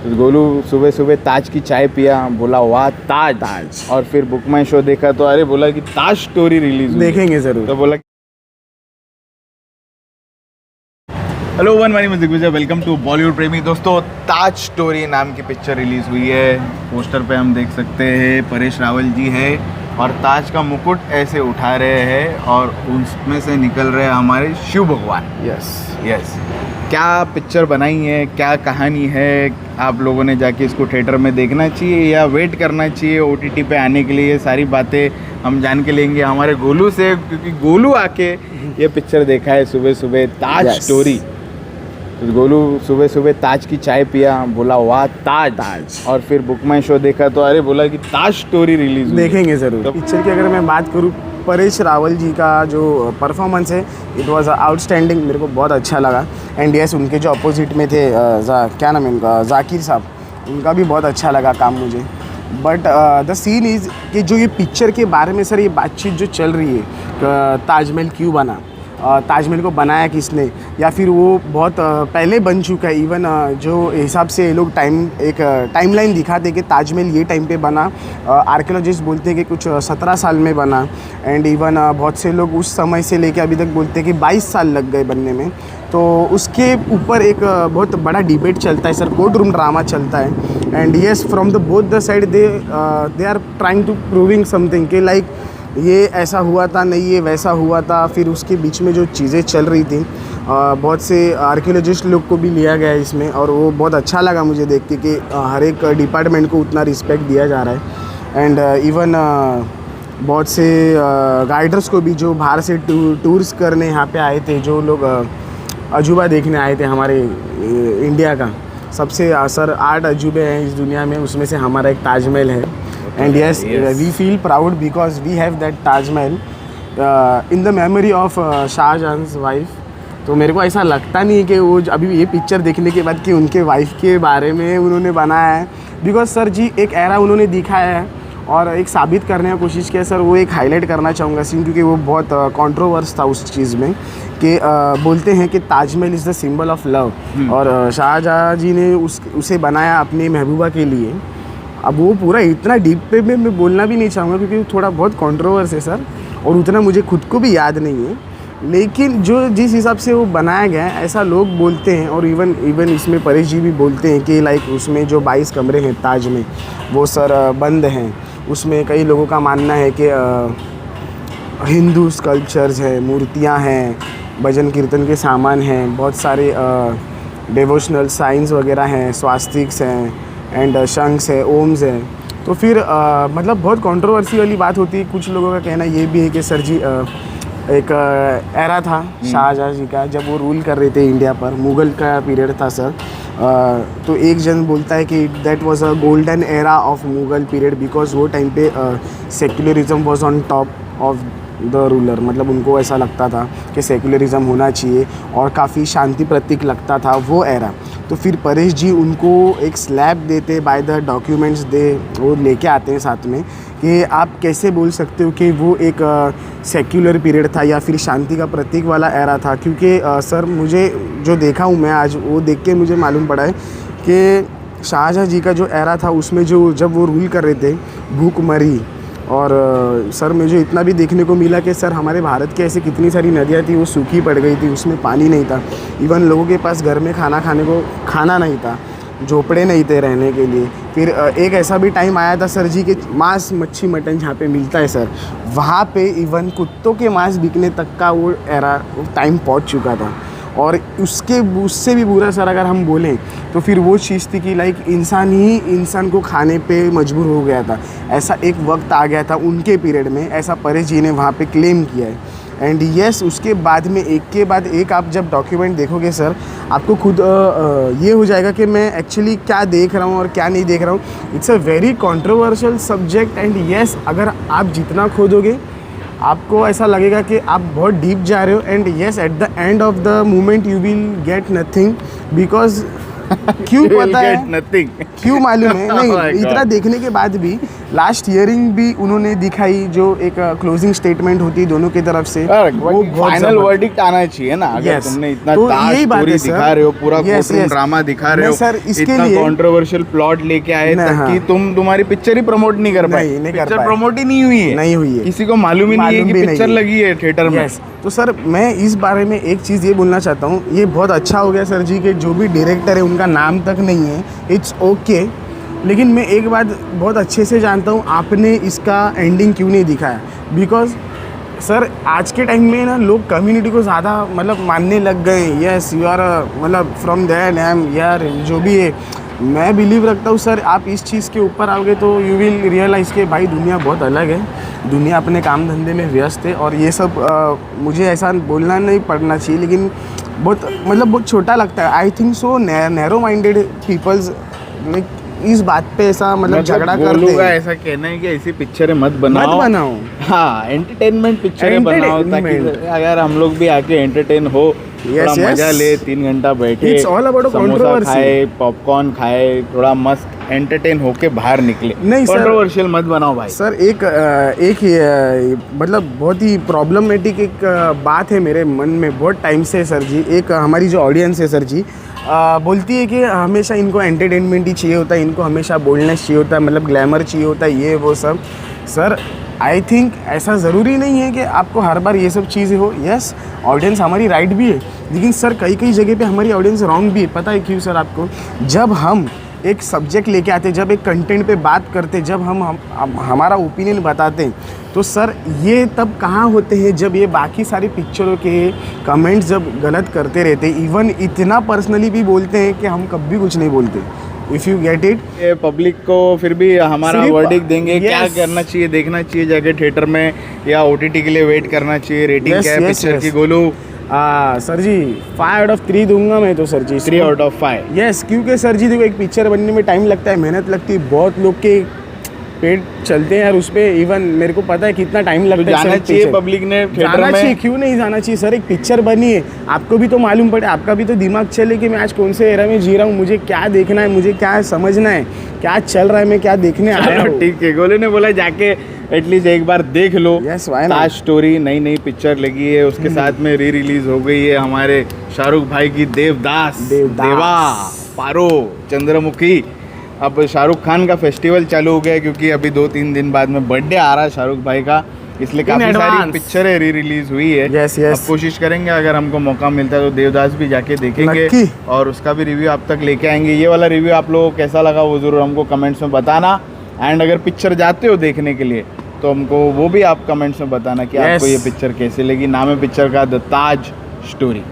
तो गोलू सुबह सुबह ताज की चाय पिया, बोला वाह ताज। और फिर बुक माई शो देखा तो अरे बोला कि ताज स्टोरी रिलीज हुई, देखेंगे जरूर। तो बोला हेलो वन मानी music Vijay, welcome to Bollywood प्रेमी। दोस्तों, ताज स्टोरी नाम की पिक्चर रिलीज हुई है। पोस्टर पे हम देख सकते हैं परेश रावल जी है और ताज का मुकुट ऐसे उठा रहे हैं और उसमें से निकल रहे हैं हमारे शिव भगवान। यस क्या पिक्चर बनाई है, क्या कहानी है, आप लोगों ने जाके इसको थिएटर में देखना चाहिए या वेट करना चाहिए OTT पे आने के लिए, ये सारी बातें हम जान के लेंगे हमारे गोलू से, क्योंकि गोलू आके ये पिक्चर देखा है सुबह सुबह ताज स्टोरी। तो गोलू सुबह सुबह ताज की चाय पिया, बोला वाह ताज। और फिर बुक माई शो देखा तो अरे बोला कि ताज स्टोरी रिलीज हुई, देखेंगे जरूर। तो पिक्चर की अगर मैं बात करूँ, परेश रावल जी का जो परफॉर्मेंस है इट वाज आउटस्टैंडिंग, मेरे को बहुत अच्छा लगा। एंड यस, उनके जो अपोजिट में थे क्या नाम है उनका, जाकिर साहब, उनका भी बहुत अच्छा लगा काम मुझे। बट द सीन इज़ कि जो ये पिक्चर के बारे में सर ये बातचीत जो चल रही है, ताजमहल क्यों बना, ताजमहल को बनाया किसने, या फिर वो बहुत पहले बन चुका है। इवन जो हिसाब से ये लोग टाइमलाइन दिखाते कि ताजमहल ये टाइम पे बना, आर्कियोलॉजिस्ट बोलते हैं कि कुछ 17 साल में बना। एंड इवन बहुत से लोग उस समय से लेके अभी तक बोलते हैं कि 22 साल लग गए बनने में। तो उसके ऊपर एक बहुत बड़ा डिबेट चलता है सर, कोर्ट रूम ड्रामा चलता है। And yes, from the both the side they are trying to proving something कि लाइक ये ऐसा हुआ था, नहीं ये वैसा हुआ था। फिर उसके बीच में जो चीज़ें चल रही थी, बहुत से आर्कियोलॉजिस्ट लोग को भी लिया गया है इसमें, और वो बहुत अच्छा लगा मुझे देख के कि हर एक डिपार्टमेंट को उतना रिस्पेक्ट दिया जा रहा है। एंड इवन बहुत से गाइडर्स को भी जो बाहर से टूर्स करने यहाँ पे आए थे, जो लोग अजूबा देखने आए थे हमारे इंडिया का, सबसे सर 8 अजूबे हैं इस दुनिया में, उसमें से हमारा एक ताजमहल है। And yes, we feel proud because we have that Taj Mahal in the memory of शाहजहां's wife। तो मेरे को ऐसा लगता नहीं है कि वो अभी ये पिक्चर देखने के बाद कि उनके वाइफ के बारे में उन्होंने बनाया है। बिकॉज सर जी एक एरा उन्होंने दिखाया है और एक साबित करने की कोशिश किया सर, वो एक हाईलाइट करना चाहूँगा सीन, क्योंकि वो बहुत कंट्रोवर्स था उस चीज़ में कि बोलते हैं कि Taj Mahal is the symbol of love, और शाहजहाँ जी ने उसे बनाया अपनी महबूबा के लिए। अब वो पूरा इतना डीप पे में मैं बोलना भी नहीं चाहूँगा क्योंकि वो थोड़ा बहुत कंट्रोवर्स है सर, और उतना मुझे खुद को भी याद नहीं है। लेकिन जो जिस हिसाब से वो बनाया गया है ऐसा लोग बोलते हैं, और इवन इसमें परेश जी भी बोलते हैं कि लाइक उसमें जो 22 कमरे हैं ताज में वो सर बंद हैं। उसमें कई लोगों का मानना है कि हिंदू स्कल्पचर्स हैं, मूर्तियाँ हैं, भजन कीर्तन के सामान हैं, बहुत सारे डिवोशनल साइंस वगैरह हैं, स्वास्तिक्स हैं एंड शंख्स है, ओम्स है। तो फिर मतलब बहुत कंट्रोवर्सी वाली बात होती है। कुछ लोगों का कहना ये भी है कि सर जी एक एरा था शाहजहाँ जी का, जब वो रूल कर रहे थे इंडिया पर, मुग़ल का पीरियड था सर। तो एक जन बोलता है कि that was a golden era of Mughal period, because वो टाइम पे secularism was on top of the ruler. मतलब उनको ऐसा लगता था कि सेक्युलरिज्म होना चाहिए और काफ़ी शांति प्रतीक लगता था वो एरा। तो फिर परेश जी उनको एक स्लैब देते बाय द डॉक्यूमेंट्स वो लेके आते हैं साथ में कि आप कैसे बोल सकते हो कि वो एक सेक्युलर पीरियड था या फिर शांति का प्रतीक वाला एरा था। क्योंकि सर मुझे जो देखा हूँ मैं आज, वो देख के मुझे मालूम पड़ा है कि शाहजहाँ जी का जो एरा था उसमें जो जब वो रूल कर रहे थे भूखमरी, और सर मुझे इतना भी देखने को मिला कि सर हमारे भारत के ऐसे कितनी सारी नदियाँ थी वो सूखी पड़ गई थी, उसमें पानी नहीं था। इवन लोगों के पास घर में खाना खाने को खाना नहीं था, झोपड़े नहीं थे रहने के लिए। फिर एक ऐसा भी टाइम आया था सर जी के मांस मच्छी मटन जहाँ पे मिलता है सर, वहाँ पे इवन कुत्तों के मांस बिकने तक का वो एरा टाइम पहुँच चुका था। और उससे भी बुरा सर अगर हम बोलें तो फिर वो चीज़ थी कि लाइक इंसान ही इंसान को खाने पे मजबूर हो गया था। ऐसा एक वक्त आ गया था उनके पीरियड में, ऐसा परेश जी ने वहाँ पे क्लेम किया है। एंड येस, उसके बाद में एक के बाद एक आप जब डॉक्यूमेंट देखोगे सर, आपको खुद ये हो जाएगा कि मैं एक्चुअली क्या देख रहा हूँ और क्या नहीं देख रहा हूँ। It's a very controversial subject. And yes, अगर आप जितना खोदोगे आपको ऐसा लगेगा कि आप बहुत डीप जा रहे हो। And yes, at the end of the moment you will get nothing, because क्यों पता है, क्यों मालूम है नहीं, इतना देखने के बाद भी लास्ट हियरिंग भी उन्होंने दिखाई, जो एक क्लोजिंग स्टेटमेंट होती है दोनों की तरफ से, वो बहुत फाइनल वर्डिक्ट आना चाहिए ना। अगर Yes. तुमने इतना तो ताज यही बात स्टोरी है सर। दिखा रहे हो, पूरा Yes, कोर्टरूम yes. ड्रामा दिखा रहे मैं हो, सर इसके इतना लिए- कंट्रोवर्शियल प्लॉट लेके आए नहीं, ताकि हाँ। तुम्हारी पिक्चर ही प्रमोट नहीं कर पाए। नहीं कर पिक्चर पाए। प्रमोट ही नहीं हुई है, नहीं हुई है। किसी को मालूम ही नहीं है मालूम कि भी पिक्चर नहीं है। लगी है थिएटर में। Yes. तो सर मैं इस बारे में एक चीज़ ये बोलना चाहता हूँ, ये बहुत अच्छा हो गया सर जी कि जो भी डायरेक्टर है उनका नाम तक नहीं है, इट्स ओके। लेकिन मैं एक बात बहुत अच्छे से जानता हूँ, आपने इसका एंडिंग क्यों नहीं दिखाया? बिकॉज सर आज के टाइम में ना लोग कम्युनिटी को ज़्यादा मतलब मानने लग गए। यस यू आर मतलब फ्रॉम दैट एम यार जो भी है, मैं बिलीव रखता हूँ सर आप इस चीज़ के ऊपर आओगे तो यू विल रियलाइज़ कि भाई दुनिया बहुत अलग है, दुनिया अपने काम धंधे में व्यस्त है। और ये सब मुझे ऐसा बोलना नहीं पड़ना चाहिए, लेकिन बहुत छोटा लगता है। I think so narrow minded peoples like इस बात पे ऐसा मतलब झगड़ा गोलू करते का हैं। ऐसा कहना है कि ऐसी पिक्चरें मत बनाओ। हाँ, एंटरटेनमेंट पिक्चरें बनाओ ताकि Entertainment. अगर हम लोग भी आके एंटरटेन हो, थोड़ा yes. मजा ले, 3 घंटा बैठे, It's all about a samosa controversy. खाए, पॉपकॉर्न खाए, थोड़ा मस्त एंटरटेन होके बाहर निकले। नहीं सर। कंट्रोवर्शियल मत बनाओ भाई। सर मतलब बहुत ही प्रॉब्लमेटिक एक बात है मेरे मन में बहुत टाइम से सर जी। एक हमारी जो ऑडियंस है सर जी बोलती है कि हमेशा इनको एंटरटेनमेंट ही चाहिए होता है, इनको हमेशा बोलनेस चाहिए होता है, मतलब ग्लैमर चाहिए होता है, ये वो सब। सर आई थिंक ऐसा ज़रूरी नहीं है कि आपको हर बार ये सब चीज़ें हो। यस ऑडियंस हमारी राइट भी है, लेकिन सर कई जगह पे हमारी ऑडियंस रॉन्ग भी है। पता है क्यों सर आपको? जब हम एक सब्जेक्ट लेके आते, जब एक कंटेंट पे बात करते, जब हम हमारा ओपिनियन बताते हैं, तो सर ये तब कहाँ होते हैं जब ये बाकी सारी पिक्चरों के कमेंट्स जब गलत करते रहते, इवन इतना पर्सनली भी बोलते हैं कि हम कभी कुछ नहीं बोलते। इफ़ यू गेट इट, ये पब्लिक को फिर भी हमारा सिर्फ- वर्डिक्ट देंगे। क्या Yes. करना चाहिए, देखना चाहिए जाके थिएटर में या OTT के लिए वेट करना चाहिए? रेटिंग Yes, क्या है yes, पिक्चर yes. की Golu? Sir ji 5 out of 3 दूंगा मैं तो sir ji. 3 out of 5। Yes क्योंकि सर जी देखो एक पिक्चर बनने में टाइम लगता है, मेहनत लगती है, बहुत लोग के पेट चलते हैं यार उस पर। इवन मेरे को पता है कितना टाइम लगता है। जाना सर, चाहिए picture- पब्लिक ने थिएटर जाना चाहिए, में। क्यों नहीं जाना चाहिए सर? एक पिक्चर बनी है, आपको भी तो मालूम पड़े, आपका भी तो दिमाग चले कि मैं आज कौन से एरा में जी रहा हूँ, मुझे क्या देखना है, मुझे क्या समझना है, क्या चल रहा है, मैं क्या देखने आया हूँ। ठीक है, गोलू ने बोला जाके एटलीस्ट एक बार देख लो। Yes, why not? Taj story नई पिक्चर लगी है, उसके साथ में रिलीज हो गई है हमारे शाहरुख भाई की देवदास, देवा, पारो, चंद्रमुखी। अब शाहरुख खान का फेस्टिवल चालू हो गया है, क्योंकि अभी 2-3 दिन बाद में बर्थडे आ रहा है शाहरुख भाई का, इसलिए काफ़ी सारी advance. पिक्चरें रिलीज हुई है। Yes, yes. अब कोशिश करेंगे अगर हमको मौका मिलता है तो देवदास भी जाके देखेंगे नक्की। और उसका भी रिव्यू आप तक लेके आएंगे। ये वाला रिव्यू आप लोगों को कैसा लगा वो ज़रूर हमको कमेंट्स में बताना। एंड अगर पिक्चर जाते हो देखने के लिए तो हमको वो भी आप कमेंट्स में बताना कि आपको Yes. ये पिक्चर कैसी लगी। नाम है पिक्चर का द ताज स्टोरी।